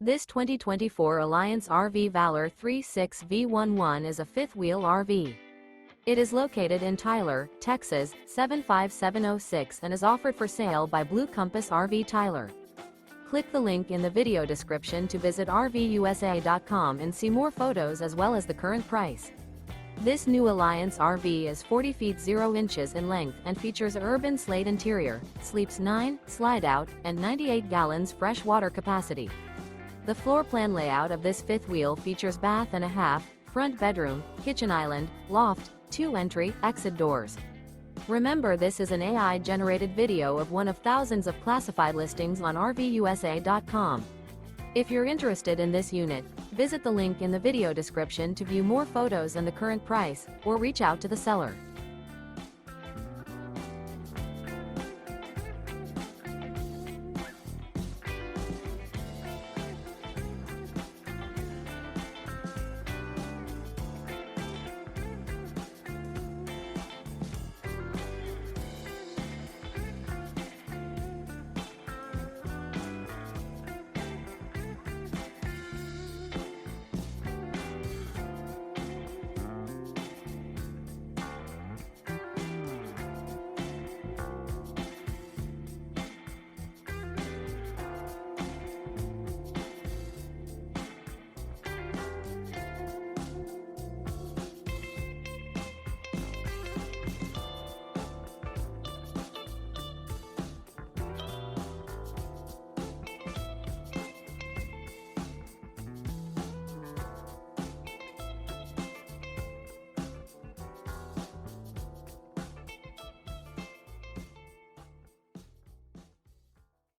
This 2024 Alliance RV Valor 36V11 is a fifth-wheel RV. It is located in Tyler, Texas, 75706 and is offered for sale by Blue Compass RV Tyler. Click the link in the video description to visit RVUSA.com and see more photos as well as the current price. This new Alliance RV is 40 feet 0 inches in length and features URBAN SLATE interior, sleeps 9, slide-out, and 98 gallons fresh water capacity. The floor plan layout of this fifth wheel features bath and a half, front bedroom, kitchen island, loft, 2 entry, exit doors. Remember, this is an AI-generated video of one of thousands of classified listings on RVUSA.com. If you're interested in this unit, visit the link in the video description to view more photos and the current price, or reach out to the seller.